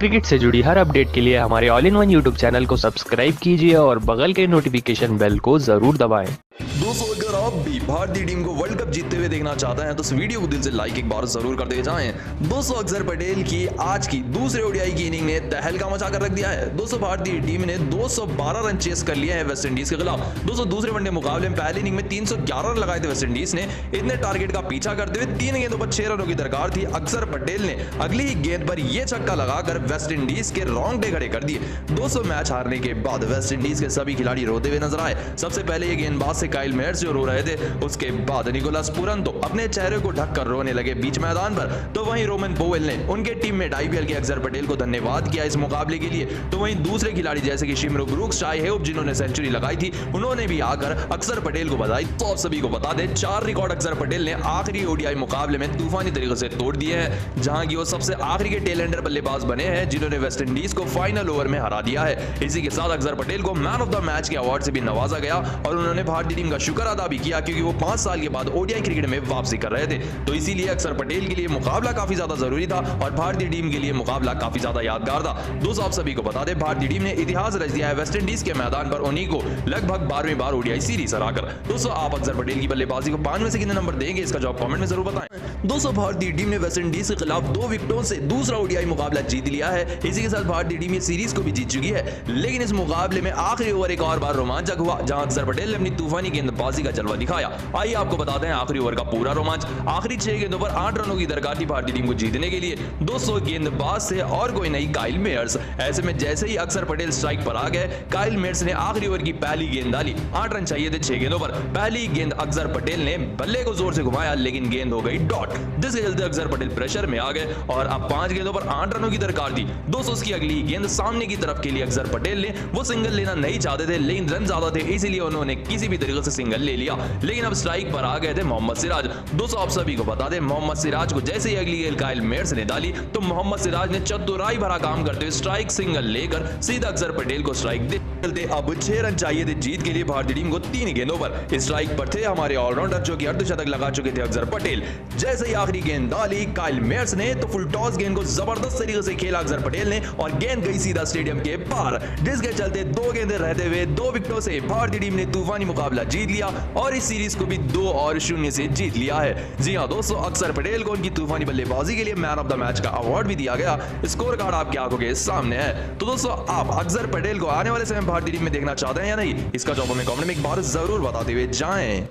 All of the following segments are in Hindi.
क्रिकेट से जुड़ी हर अपडेट के लिए हमारे all in one YouTube channel को सब्सक्राइब कीजिए और बगल के नोटिफिकेशन बेल को जरूर दबाएं। दोस्तों, अगर आप भी भारतीय टीम को वर्ल्ड कप जीतते हुए देखना चाहते हैं तो इस वीडियो को दिल से लाइक एक बार जरूर कर दे जाएं। दोस्तों, अक्षर पटेल की आज की दूसरे ओडीआई की इनिंग ने तहलका मचा कर रख दिया है। दोस्तों, भारतीय टीम ने 212 रन चेस कर लिए हैं वेस्ट इंडीज के खिलाफ। दोस्तों, दूसरे वनडे मुकाबले में पहली इनिंग में 311 रन लगाए थे वेस्ट इंडीज ने। इतने टारगेट का पीछा करते हुए 3 गेंदों पर 6 रनों की दरकार थी। अक्षर पटेल ने अगली ही गेंद पर यह छक्का लगाकर वेस्ट इंडीज के रोंगटे खड़े कर दिए। दोस्तों, मैच हारने के बाद वेस्ट इंडीज के सभी खिलाड़ी रोते हुए नजर आए। सबसे पहले ये गेंदबाज से काइल मेयर्स जो रो रहे थे, उसके बाद निकोलस पूरन तो अपने चेहरे को ढककर रोने लगे बीच मैदान पर। तो वहीं रोमन पोवेल ने उनके टीममेट आईपीएल के अक्षर पटेल को धन्यवाद किया इस मुकाबले के लिए। तो वहीं दूसरे खिलाड़ी जैसे कि शिमरो ब्रूक्स, शाई हेब जिन्होंने सेंचुरी लगाई थी, उन्होंने भी आकर अक्षर पटेल को बधाई। तो आप सभी को बता दें, 4 रिकॉर्ड अक्षर पटेल ने आखिरी ओडीआई मुकाबले में तूफानी तरीके से तोड़ दिए हैं, जहां की वो सबसे आखिरी के टेल एंडर बल्लेबाज बने हैं जिन्होंने वेस्ट इंडीज को फाइनल ओवर में हरा दिया है। इसी के साथ अक्षर पटेल को मैन ऑफ द मैच के अवार्ड से भी नवाजा गया और उन्होंने भारतीय टीम का शुक्र अदा भी किया, क्योंकि वो 5 साल के बाद ओडीआई क्रिकेट में वापसी कर रहे थे। तो इसीलिए अक्षर पटेल के लिए मुकाबला काफी ज्यादा जरूरी था और भारतीय टीम के लिए मुकाबला काफी ज्यादा यादगार था। दोस्तों, आप सभी को बता दें, भारतीय टीम ने इतिहास रच दिया है वेस्ट इंडीज के मैदान पर उन्हीं को लगभग 12वीं बार ओडीआई सीरीज हराकर। दोस्तों, आप अक्षर पटेल की बल्लेबाजी को 5 में से कितने नंबर देंगे, इसका जवाब कमेंट में जरूर बताएं। दोस्तों, भारतीय टीम ने वेस्ट इंडीज के खिलाफ 2 विकेटों से दूसरा ओडीआई मुकाबला जीत लिया है। इसी के साथ भारतीय टीम ये सीरीज को भी जीत चुकी है। लेकिन इस मुकाबले में आखिरी ओवर एक और बार रोमांचक हुआ, जहां अक्षर पटेल ने अपनी तूफानी गेंदबाजी का जलवा दिखाया। आइए आपको बताते हैं आखिरी ओवर का पूरा रोमांच। आखिरी 6 गेंदों पर 8 रनों की दरकार थी भारतीय टीम को जीतने के लिए। 200 गेंदबाज से और कोई नहीं, काइल मेयर्स। ऐसे में जैसे ही अक्षर पटेल स्ट्राइक पर आ गए, काइल मेयर्स ने आखिरी ओवर की पहली गेंद डाली। 8 रन चाहिए थे 6 गेंदों पर। पहली गेंद अक्षर पटेल ने बल्ले को जोर से घुमाया, लेकिन गेंद हो गई डॉट, जिसके चलते अक्षर पटेल प्रेशर में आ गए और अब 5 गेंदों पर 8 रनों की दरकार थी। 200 की अगली गेंद सामने की तरफ के लिए अक्षर पटेल ने वो सिंगल लेना नहीं चाहते थे, लेकिन रन ज्यादा थे, इसीलिए उन्होंने किसी भी तरीके से सिंगल ले लिया। लेकिन अब स्ट्राइक पर आ गए थे मोहम्मद सिराज। दोस्तों, आप सभी को बता दें, मोहम्मद सिराज को जैसे ही अगली गेंद काइल मेयर्स ने डाली, तो मोहम्मद सिराज ने चतुराई भरा काम करते हुए स्ट्राइक सिंगल लेकर सीधा अक्षर पटेल को स्ट्राइक दे चलते अब 6 रन चाहिए थे जीत के लिए भारतीय टीम को 3 गेंदों पर। स्ट्राइक पर थे हमारे ऑलराउंडर जो कि अर्धशतक लगा चुके थे अक्षर पटेल। जैसे ही आखिरी गेंद डाली काइल मेयर्स ने, तो फुल टॉस गेंद को जबरदस्त तरीके से खेला अक्षर पटेल ने और गेंद गई सीधा स्टेडियम के पार, जिसके चलते 2 गेंदें रहते हुए 2 विकेटों से भारतीय टीम ने तूफानी मुकाबला जीत लिया और इस सीरीज को भी 2-0 से जीत लिया है। जी हां दोस्तों, अक्षर पटेल को उनकी तूफानी बल्लेबाजी के लिए मैन ऑफ द मैच का अवार्ड भी दिया गया। स्कोर कार्ड आपकी आंखों के सामने है। तो दोस्तों, आप अक्षर पटेल को आने वाले समय भारतीय टीम में देखना चाहते हैं या नहीं, इसका जवाब हमें कमेंट में एक बार जरूर बताते हुए जाएं।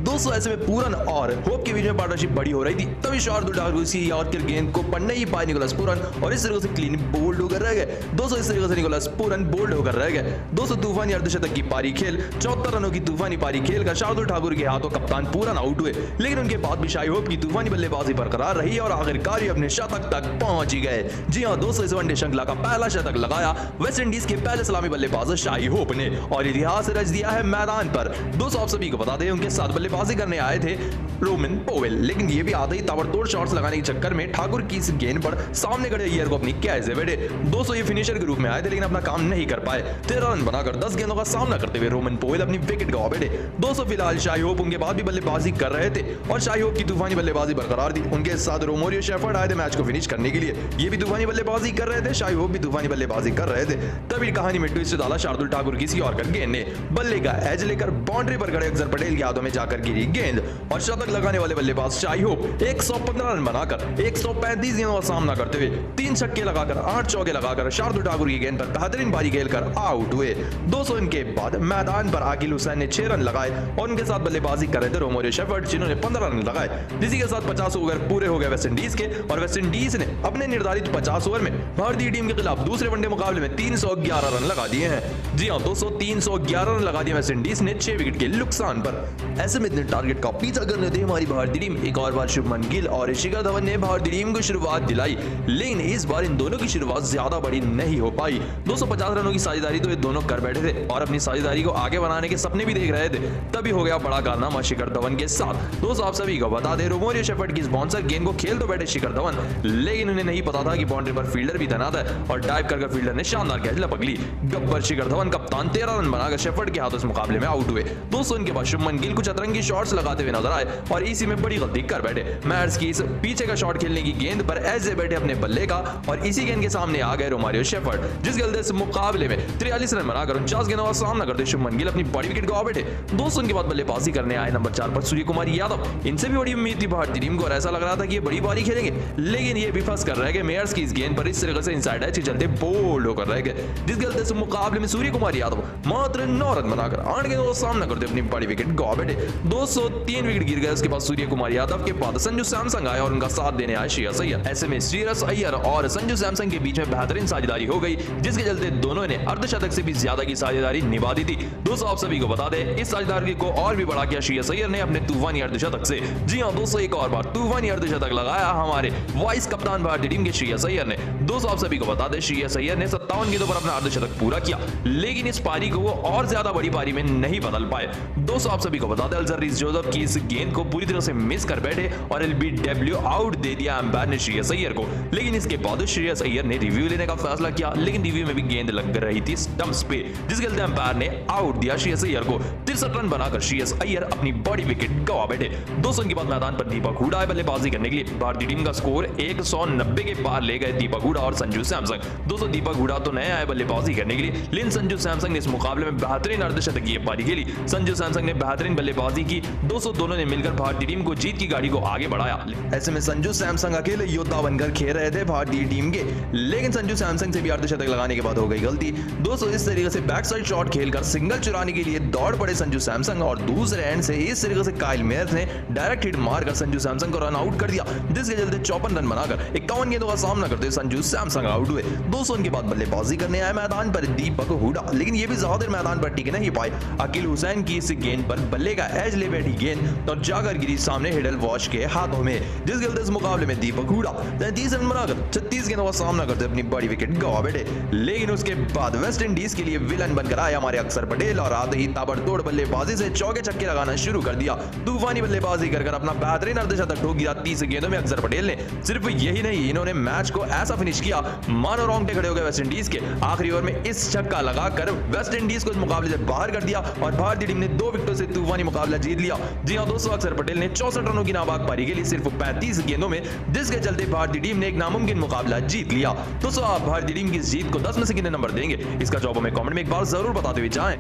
दोस्तों, ऐसे में पूरन और होप के बीच में पार्टनरशिप बड़ी हो रही थी, तभी शार्दुल ठाकुर की यॉर्कर गेंद को पढ़ने ही पाए निकोलस पूरन और इस तरीके से क्लीन बोल्ड होकर रह गए। दोस्तों, इस तरीके से निकोलस पूरन बोल्ड होकर रह गए। दोस्तों, तूफानी अर्धशतक की पारी खेल 74 रनों की तूफानी पारी खेल कर शार्दुल ठाकुर के हाथों कप्तान पूरन आउट हुए, लेकिन उनके बाद भी शाई होप की तूफानी बल्लेबाजी बरकरार रही और आखिरकार ही अपने शतक तक पहुंच ही गए। जी हां दोस्तों, इस वनडे श्रृंखला का पहला शतक लगाया वेस्ट इंडीज के पहले सलामी बल्लेबाज शाई होप ने और इतिहास रच दिया है मैदान पर। दोस्तों, आप सभी को बता दें, उनके साथ बल्लेबाजी करने आए थे रोमन पोवेल, लेकिन ये भी आते ही ताबड़तोड़ शॉट्स लगाने के चक्कर में ठाकुर की इस गेंद पर सामने खड़े ईयर को अपनी कैच से बैठे। दोस्तों, ये फिनिशर के रूप में आए थे, लेकिन अपना काम नहीं कर पाए। 13 रन बनाकर 10 गेंदों का सामना करते हुए रोमन पोवेल अपनी विकेट गवा बैठे। दोस्तों, फिलहाल शाई होप उनके बाद भी बल्लेबाजी कर रहे थे और शाई होप की तूफानी बल्लेबाजी बरकरार थी। उनके साथ रोमोरियो शेफर्ड आए थे मैच को फिनिश करने के लिए। ये भी तूफानी बल्लेबाजी कर रहे थे, शाई होप भी तूफानी बल्लेबाजी कर रहे थे। तभी कहानी में ट्विस्ट डाला शार्दुल ठाकुर किसी और कर गेंद ने बल्ले का एज लेकर बाउंड्री पर खड़े अक्षर पटेल के हाथों में जाकर गिरी गेंद और शतक लगाने वाले बल्लेबाज शाई होप 115 रन बनाकर 135 गेंदों का सामना करते हुए 3 छक्के लगाकर 8 चौके लगाकर शार्दुल ठाकुर की गेंद पर बेहतरीन पारी खेलकर आउट हुए। दोस्तों, इनके बाद मैदान पर आकिल हुसैन ने 6 रन लगाए और उनके साथ बल्लेबाजी कर रहे थे रोमोरियो शेफर्ड, जिन्होंने 15 रन लगाए, जिसी के साथ 50 ओवर पूरे हो गए वेस्ट इंडीज के और वेस्ट इंडीज ने अपने निर्धारित 50 ओवर में भारतीय टीम के खिलाफ दूसरे वनडे मुकाबले में 311 रन लगा दिए हैं। जी हां दोस्तों, 311 रन लगा दिए वेस्ट इंडीज ने 6 विकेट के नुकसान पर। ऐसे में इतने टारगेट का पीछा करने थे हमारी भारतीय टीम। एक और बार शुभमन गिल और शिखर धवन ने भारतीय टीम को शुरुआत दिलाई, लेकिन इस बार इन दोनों की शुरुआत ज्यादा बड़ी नहीं हो पाई। 250 रनों की साझेदारी तो ये दोनों कर बैठे थे और अपनी साझेदारी को आगे बनाने के सपने भी देख रहे थे। तभी हो गया बड़ा कारनामा शिखर धवन के साथ। दोस्तों, आप सभी को बता दें, रोमोरियो शेफर्ड की इस बाउंसर गेंद को खेल तो बैठे शिखर धवन, लेकिन उन्हें नहीं पता था कि बाउंड्री पर फील्डर भी तैनात है और डाइव कर फील्डर ने शानदार कैच लपक ली। गब्बर शिखर धवन कप्तान 13 रन बनाकर शेफर्ड के हाथों इस मुकाबले में आउट हुए। दोस्तों, इनके बाद शुभमन गिल कुछ अतरंगी शॉट्स लगाते हुए नजर आए और इसी में बड़ी गलती कर बैठे। मैयर्स की इस पीछे का शॉट खेलने की गेंद पर ऐसे बैठे अपने बल्ले का और इसी गेंद के सामने आ गए रोमारियो शेफर्ड, जिस गलते इस मुकाबले में 43 रन बनाकर 49 गेंदों का सामना करते शुभमन गिल अपनी बड़ी विकेट गवा बैठे। दोस्तों उनके बाद बल्लेबाजी करने आए नंबर 4 पर सूर्य कुमार यादव। इनसे भी बड़ी उम्मीद थी भारतीय टीम को और ऐसा लग रहा था कि ये बड़ी पारी खेलेंगे, लेकिन ये भी फंस कर रह गए मेयर्स की इस गेंद पर इस तरीके से इनसाइड एज के चलते बोल्ड होकर रह गए, जिस गलते इस मुकाबले में सूर्य कुमार यादव मात्र 9 रन बनाकर 8 गेंदों का सामना करते अपनी बड़ी विकेट गवा बैठे। 203 विकेट गिर गए। उसके बाद सूर्य कुमार यादव के बाद संजू सैमसन आए और उनका साथ देने आए श्रेयस अय्यर। ऐसे में श्रेयस अय्यर और संजू सैमसन के बीच में बेहतरीन साझेदारी हो गई, जिसके चलते दोनों ने अर्धशतक से भी ज्यादा की साझेदारी निभा दी थी। दोस्तों आप सभी को बता दें इस साझेदारी को और भी बड़ा किया श्रेयस अय्यर ने अपने तूफानी अर्धशतक से। जी हां दोस्तों, एक और बार तूफानी अर्धशतक लगाया हमारे वाइस कप्तान भारतीय टीम के श्रेयस अय्यर ने। दोस्तों आप सभी को बता दें श्रेयस अय्यर ने 57 गेंदों पर अपना अर्धशतक पूरा किया, लेकिन इस पारी को वो और ज्यादा बड़ी पारी में नहीं बदल पाए। दोस्तों आप सभी को बता दें अल्जरीज जोसेफ की इस गेंद को पूरी तरह से मिस कर बैठे और एलबीडब्ल्यू आउट दे दिया अंपायर ने श्रेयस अय्यर को। लेकिन इसके बाद श्रेयस अय्यर ने रिव्यू लेने का फैसला किया, लेकिन रिव्यू में भी गेंद लग रही थी स्टंप्स पे, जिस गलते अंपायर ने आउट दिया श्रेयस अय्यर को। 63 रन बनाकर श्रेयस अय्यर अपनी बड़ी विकेट गवा बैठे। दोस्तों इनके बाद मैदान पर दीपक हुडा आए बल्लेबाजी करने के लिए। भारतीय टीम का स्कोर 190 के पार ले गए दीपक हुडा और संजू सैमसन। दोस्तों दीपक हुडा तो नए आए बल्लेबाजी करने के लिए, लेकिन संजू सैमसन ने इस मुकाबले में बेहतरीन अर्धशतकीय पारी खेली। संजू सैमसन ने बेहतरीन बल्लेबाजी की। दोस्तों दोनों ने मिलकर भारतीय टीम को जीत की गाड़ी को आगे बढ़ाया। ऐसे में संजू सैमसन अकेले योद्धा बनकर खेल रहे थे भारतीय टीम के, लेकिन संजू सैमसन से भी अर्धशतक लगाने के बाद हो गई गलती। दोस्तों इस तरीके से बैक साइड शॉट खेलकर सिंगल चुराने के लिए दौड़ पड़े संजू सैमसन और दूसरे एंड से इस तरीके से काइल मेयर्स ने डायरेक्ट हिट मारकर संजू सैमसन को रन आउट कर दिया, जिसके चलते 54 रन बनाकर 51 गेंदों का सामना करते संजू सैमसन आउट हुए। दोस्तों उनके बाद बल्लेबाजी करने आए मैदान पर दीपक हुडा, लेकिन ये भी ज्यादा देर मैदान पर टिक नहीं पाए। अकील हुसैन की इस गेंद पर बल्ले का एज ले बैठी गेंद और जाकर गिरी सामने हिडल वॉश के हाथों में, जिस गलते इस मुकाबले में दीपक हुडा 33 रन बनाकर 36 गेंदों का सामना करते अपनी बड़ी विकेट गवा बैठे। लेकिन उसके बाद वेस्ट इंडीज के लिए विलन बनकर आए हमारे अक्षर पटेल और आते ही ताबड़तोड़ बल्लेबाजी से चौके छक्के लगाना शुरू कर दिया। तूफानी बल्लेबाजी कर अपना बेहतरीन अर्धशतक ठोक दिया 30 गेंदों में अक्षर पटेल ने। सिर्फ यही नहीं, इन्होंने मैच को ऐसा फिनिश किया मानो रोंगटे खड़े हो गए वेस्ट इंडीज के। आखिरी ओवर में इस छक्का लगाकर वेस्ट इंडीज को इस मुकाबले से बाहर कर दिया और भारतीय टीम ने 2 विकेटों से तूफानी मुकाबला जीत लिया। जी हां दोस्तों, अक्षर पटेल ने 64 रनों की नाबाद पारी खेली सिर्फ 35 गेंदों में, जिसके चलते भारतीय टीम ने एक नामुमकिन मुकाबला जीत लिया। दोस्तों आप भारतीय टीम की जीत को 10 में से कितने नंबर देंगे, इसका जवाब हमें कमेंट में एक बार जरूर बताते हुए जाएं।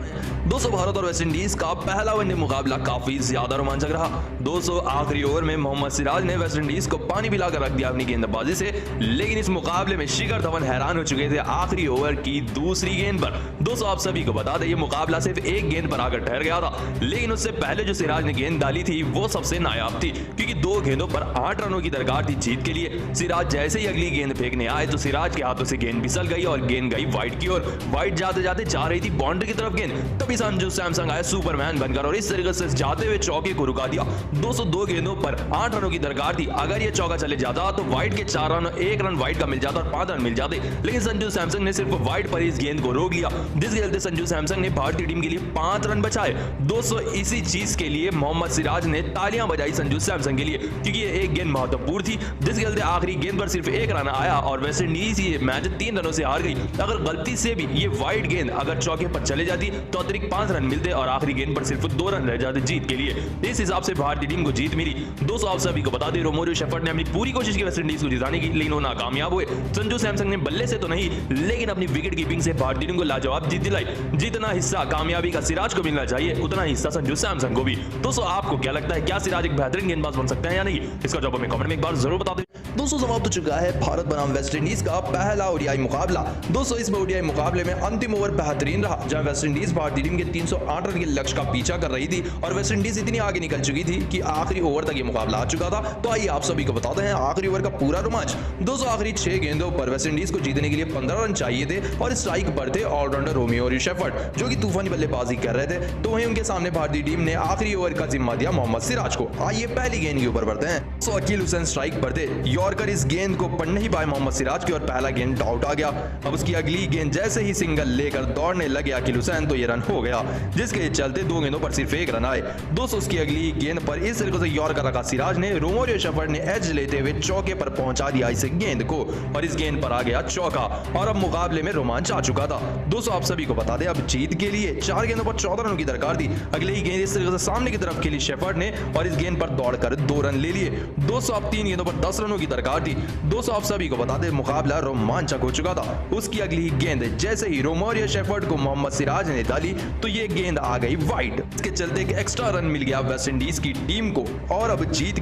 दोस्तों भारत और वेस्ट इंडीज का पहला वनडे मुकाबला काफी ज्यादा रोमांचक रहा। दोस्तों आखिरी ओवर में मोहम्मद सिराज ने वेस्ट इंडीज को पानी पिलाकर रख दिया अपनी गेंदबाजी से, लेकिन इस मुकाबले में शिखर धवन हैरान हो चुके थे आखिरी ओवर की दूसरी गेंद पर। दोस्तों आप सभी को बता दें ये मुकाबला सिर्फ एक गेंद पर आकर ठहर गया था, लेकिन उससे पहले जो सिराज ने गेंद डाली थी वो सबसे नायाब थी, क्योंकि 2 गेंदों पर 8 रनों की दरकार थी जीत के लिए। सिराज जैसे ही अगली गेंद फेंकने आए तो सिराज के हाथों से गेंद फिसल गई और गेंद गई वाइड की ओर। वाइड जाते जाते जा रही थी बाउंड्री की तरफ गेंद, तभी संजू सैमसन आए सुपरमैन बनकर और इस तरीके से जाते हुए चौके को रुका दिया। 202 गेंदों पर 8 रनों की दरकार थी। अगर ये चौका चले जाता तो वाइड के 4 रन, 1 रन वाइड का मिल जाता और 5 रन मिल जाते, लेकिन संजू सैमसन ने सिर्फ वाइड पर इस गेंद को रोक लिया, जिसके चलते संजू सैमसन ने भारतीय टीम के लिए 5 रन बचाए। दोस्तों इसी चीज के लिए मोहम्मद सिराज ने तालियां बजाई संजू सैमसन के लिए, क्योंकि ये एक गेंद महत्वपूर्ण थी, जिसके चलते आखिरी गेंद पर सिर्फ 1 रन आया और वेस्ट इंडीज ये मैच 3 रनों से हार गई। अगर गलती से भी ये वाइड गेंद अगर चौके पर चले जाती तो अतिरिक्त 5 रन मिलते और आखिरी गेंद पर सिर्फ 2 रन रह जाते जीत के लिए। इस हिसाब से भारतीय टीम को जीत मिली। दोस्तों आप सभी को बता दें रोमारियो शेफर्ड ने अपनी पूरी कोशिश की वेस्ट इंडीज को जिताने की, लेकिन वो नाकामयाब हुए। संजू सैमसन ने बल्ले से तो नहीं, लेकिन अपनी विकेट कीपिंग से भारतीय टीम को लाजवाब जीत दिलाई। जितना हिस्सा कामयाबी का सिराज को मिलना चाहिए, उतना हिस्सा संजू सैमसन को भी। दोस्तों आपको क्या लगता है, क्या सिराज एक बेहतरीन गेंदबाज बन सकते हैं या नहीं? इसका जवाब हमें कमेंट में एक बार जरूर बता दें। दोस्तों समाप्त हो चुका है भारत बनाम वेस्ट इंडीज का पहला ओडीआई मुकाबला। दोस्तों इस ओडीआई मुकाबले में अंतिम ओवर बेहतरीन रहा, जहां वेस्ट इंडीज भारतीय टीम के 308 रन के लक्ष्य का पीछा कर रही थी और वेस्ट इंडीज इतनी आगे निकल चुकी थी कि आखिरी ओवर तक ये मुकाबला आ चुका था। तो आइए आप सभी को बताते हैं आखिरी ओवर का पूरा रोमांच। दोस्तों आखिरी 6 गेंदों पर वेस्ट इंडीज को जीतने के लिए 15 रन चाहिए थे और स्ट्राइक पर थे ऑलराउंडर रोमियो शेफर्ड, जो कि तूफानी बल्लेबाजी कर रहे थे। तो वहीं उनके सामने भारतीय टीम ने आखिरी ओवर का जिम्मा दिया मोहम्मद सिराज को। आइए पहली गेंद के ऊपर बढ़ते हैं। तो अकील हुसैन स्ट्राइक पर थे, यॉर्कर इस गेंद को पढ़ नहीं पाए मोहम्मद सिराज की और पहला गेंद आउट आ गया। अब उसकी अगली गेंद जैसे ही सिंगल लेकर दौड़ने लगे अकील हुसैन तो ये रन हो गया, जिसके चलते 2 गेंदों पर सिर्फ 1 रन आए। दोस्तों उसकी अगली गेंद पर इस तरीके से यॉर्कर रखा सिराज ने, रोमारियो शेफर्ड ने एज लेते हुए चौके पर पहुंचा दिया इस गेंद को और इस गेंद पर आ गया चौका और अब मुकाबले में रोमांच आ चुका था। दोस्तों आप सभी को बता दें अब जीत के लिए 4 गेंदों पर 14 रनों की दरकार थी। अगली ही गेंद इस तरीके से सामने की तरफ खेली शेफर्ड ने और इस गेंद पर दौड़कर 2 रन ले लिए। दोस्तों अब 3 गेंदों पर 10 रनों की दरकार थी। दोस्तों आप सभी को बता दें मुकाबला रोमांचक हो चुका था। उसकी अगली गेंद जैसे ही रोमारियो शेफर्ड को मोहम्मद सिराज ने डाली तो ये गेंद आ गई वाइड। इसके चलते एक एक्स्ट्रा रन मिल गया वेस्ट इंडीज की टीम को और अब जीत